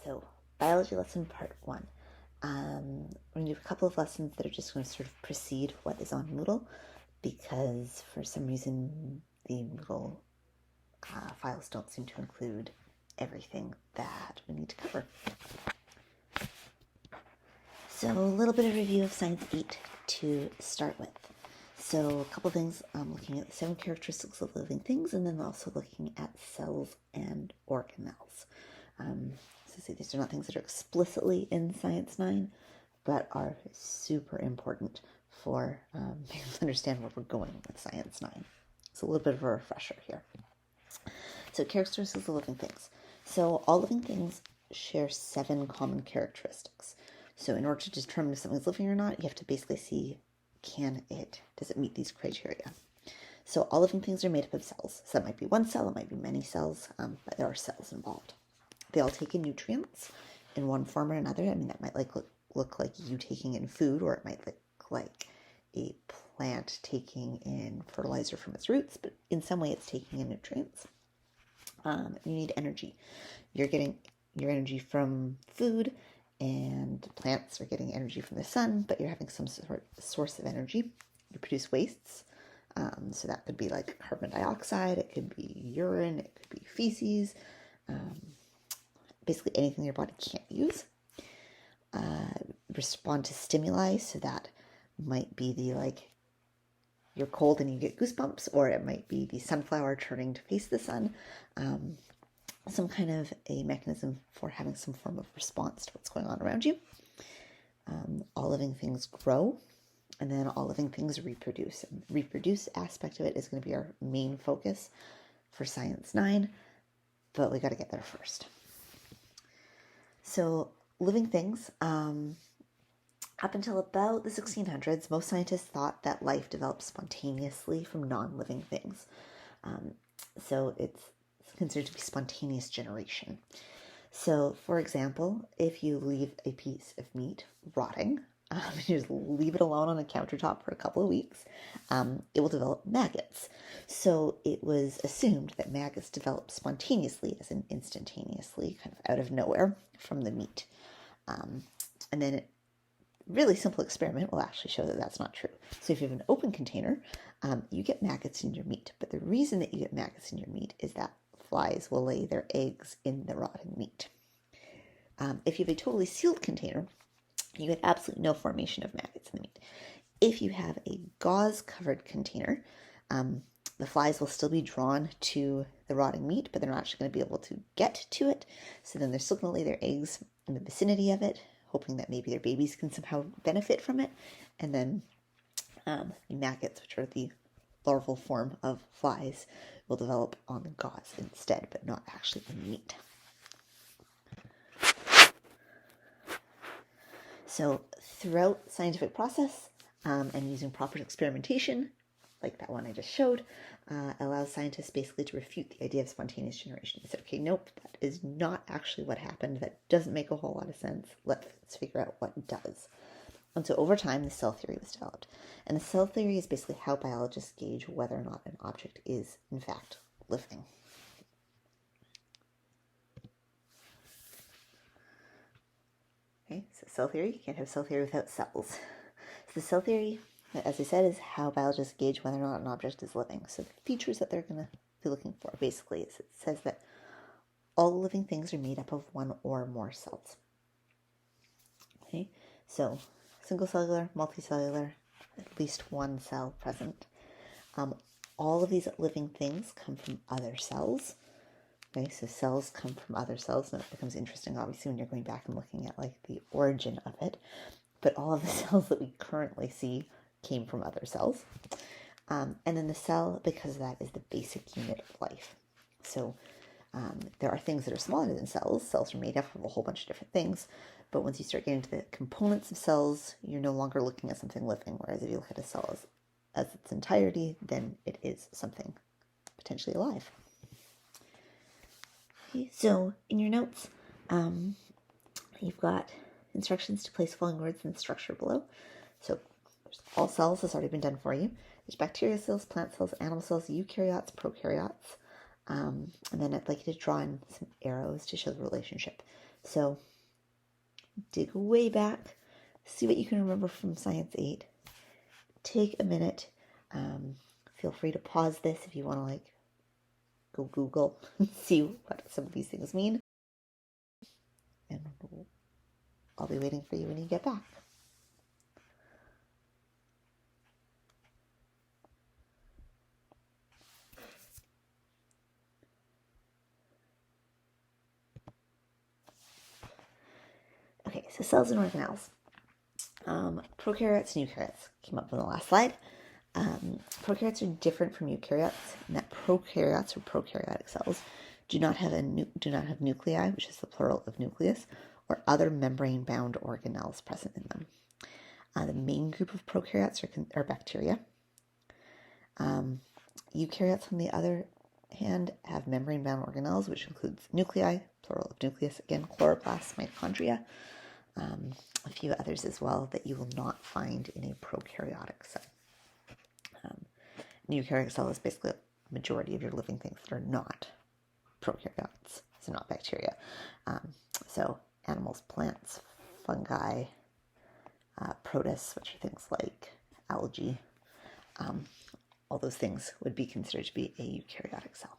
So, biology lesson part 1. We're going to do a couple of lessons that are just going to sort of precede what is on Moodle, because for some reason the Moodle files don't seem to include everything that we need to cover. So a little bit of review of Science 8 to start with. So a couple of things, looking at the 7 characteristics of living things, and then also looking at cells and organelles. So see, these are not things that are explicitly in Science 9, but are super important for being able to understand where we're going with Science 9. So a little bit of a refresher here. So characteristics of living things. So all living things share 7 common characteristics. So in order to determine if something's living or not, you have to basically see, does it meet these criteria? So all living things are made up of cells. So that might be one cell, it might be many cells, but there are cells involved. They all take in nutrients in one form or another. I mean, that might look like you taking in food, or it might look like a plant taking in fertilizer from its roots, but in some way it's taking in nutrients. You need energy. You're getting your energy from food, and plants are getting energy from the sun, but you're having some sort of source of energy. You produce wastes. So that could be like carbon dioxide, it could be urine, it could be feces, basically anything your body can't use. Respond to stimuli, so that might be the you're cold and you get goosebumps, or it might be the sunflower turning to face the sun. Some kind of a mechanism for having some form of response to what's going on around you. All living things grow, and then all living things reproduce. And the reproduce aspect of it is going to be our main focus for Science 9, but we got to get there first. So living things, up until about the 1600s, most scientists thought that life developed spontaneously from non-living things. So it's considered to be spontaneous generation. So, for example, if you leave a piece of meat rotting, you just leave it alone on a countertop for a couple of weeks, it will develop maggots. So it was assumed that maggots develop spontaneously, as in instantaneously, kind of out of nowhere from the meat. And then a really simple experiment will actually show that that's not true. So if you have an open container, you get maggots in your meat. But the reason that you get maggots in your meat is that flies will lay their eggs in the rotting meat. If you have a totally sealed container, you get absolutely no formation of maggots in the meat. If you have a gauze-covered container, the flies will still be drawn to the rotting meat, but they're not actually going to be able to get to it. So then they're still going to lay their eggs in the vicinity of it, hoping that maybe their babies can somehow benefit from it. And then the maggots, which are the larval form of flies, will develop on the gauze instead, but not actually in meat. So throughout the scientific process, and using proper experimentation, like that one I just showed, allows scientists basically to refute the idea of spontaneous generation. They said, okay, nope, that is not actually what happened. That doesn't make a whole lot of sense. Let's figure out what does. And so over time, the cell theory was developed. And the cell theory is basically how biologists gauge whether or not an object is, in fact, living. Okay, so cell theory, you can't have cell theory without cells. So the cell theory, as I said, is how biologists gauge whether or not an object is living. So the features that they're going to be looking for, basically, is it says that all living things are made up of one or more cells. Okay, so single cellular, multicellular, at least one cell present. All of these living things come from other cells. Okay, so cells come from other cells, and it becomes interesting, obviously, when you're going back and looking at the origin of it. But all of the cells that we currently see came from other cells. And then the cell, because that is the basic unit of life. So there are things that are smaller than cells. Cells are made up of a whole bunch of different things. But once you start getting into the components of cells, you're no longer looking at something living. Whereas if you look at a cell as its entirety, then it is something potentially alive. Okay, so in your notes, you've got instructions to place following words in the structure below. So there's all cells has already been done for you. There's bacteria cells, plant cells, animal cells, eukaryotes, prokaryotes. And then I'd like you to draw in some arrows to show the relationship So dig way back, see what you can remember from Science 8. Take a minute. Feel free to pause this if you want to go Google and see what some of these things mean. And I'll be waiting for you when you get back. Okay, so cells and organelles. Prokaryotes and eukaryotes came up on the last slide. Prokaryotes are different from eukaryotes in that prokaryotes or prokaryotic cells do not have nuclei, which is the plural of nucleus, or other membrane-bound organelles present in them. The main group of prokaryotes are bacteria. Eukaryotes, on the other hand, have membrane-bound organelles, which includes nuclei, plural of nucleus, again, chloroplasts, mitochondria, a few others as well that you will not find in a prokaryotic cell. An eukaryotic cell is basically a majority of your living things that are not prokaryotes, so not bacteria. So animals, plants, fungi, protists, which are things like algae, all those things would be considered to be a eukaryotic cell.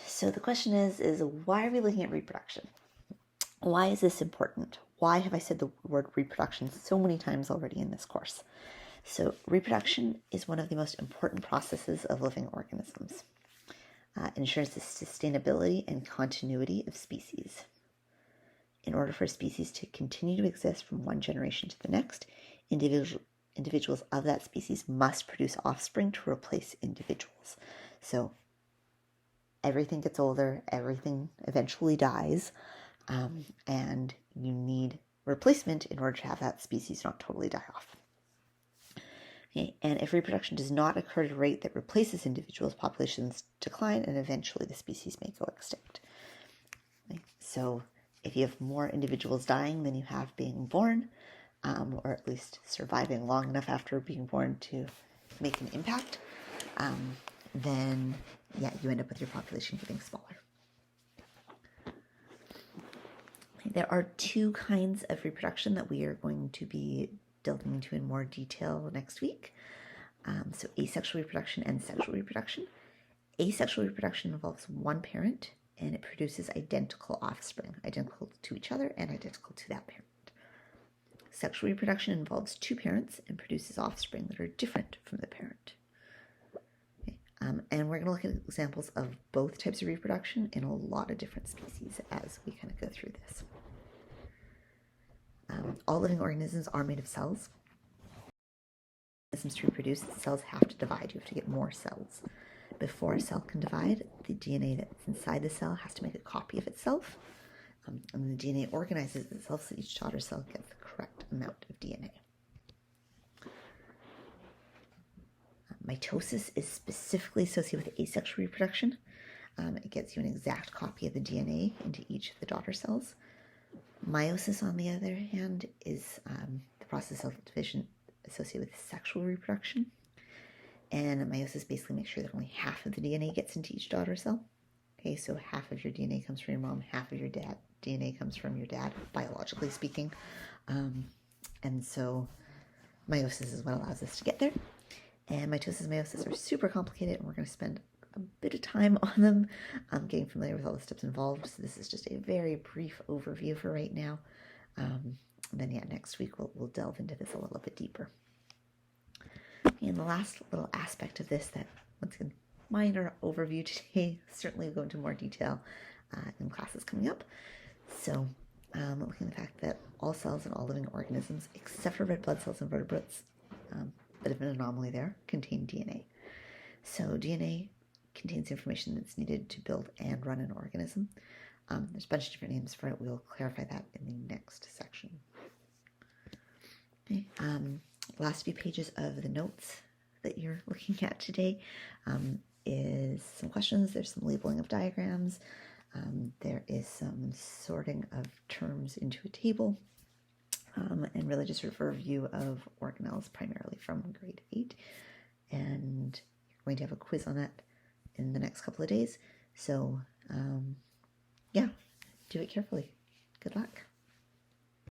So the question is why are we looking at reproduction? Why is this important? Why have I said the word reproduction so many times already in this course? So reproduction is one of the most important processes of living organisms. It ensures the sustainability and continuity of species. In order for a species to continue to exist from one generation to the next, individuals of that species must produce offspring to replace individuals. So everything gets older, everything eventually dies, and you need replacement in order to have that species not totally die off. Okay, and if reproduction does not occur at a rate that replaces individuals, populations decline, and eventually the species may go extinct. Okay, so if you have more individuals dying than you have being born, or at least surviving long enough after being born to make an impact, then you end up with your population getting smaller. There are two kinds of reproduction that we are going to be delving into in more detail next week. So asexual reproduction and sexual reproduction. Asexual reproduction involves one parent and it produces identical offspring, identical to each other and identical to that parent. Sexual reproduction involves two parents and produces offspring that are different from the parent. Okay. And we're going to look at examples of both types of reproduction in a lot of different species as we kind of go through this. All living organisms are made of cells. To reproduce, the cells have to divide. You have to get more cells. Before a cell can divide, the DNA that's inside the cell has to make a copy of itself. And the DNA organizes itself so each daughter cell gets the correct amount of DNA. Mitosis is specifically associated with asexual reproduction. It gets you an exact copy of the DNA into each of the daughter cells. Meiosis, on the other hand, is the process of division associated with sexual reproduction. And meiosis basically makes sure that only half of the DNA gets into each daughter cell. Okay, so half of your DNA comes from your mom, half of your dad DNA comes from your dad, biologically speaking. And so meiosis is what allows us to get there. And mitosis and meiosis are super complicated, and we're going to spend a bit of time on them, getting familiar with all the steps involved. So this is just a very brief overview for right now. And then next week we'll delve into this a little bit deeper. And the last little aspect of this that, once again, minor overview today, certainly we'll go into more detail in classes coming up. So looking at the fact that all cells and all living organisms, except for red blood cells and vertebrates, bit of an anomaly there, contain DNA. So DNA contains information that's needed to build and run an organism. There's a bunch of different names for it. We'll clarify that in the next section. Okay. Last few pages of the notes that you're looking at today is some questions. There's some labeling of diagrams. There is some sorting of terms into a table. And really just sort of a review of organelles primarily from grade 8. And you're going to have a quiz on that in the next couple of days. So do it carefully. Good luck.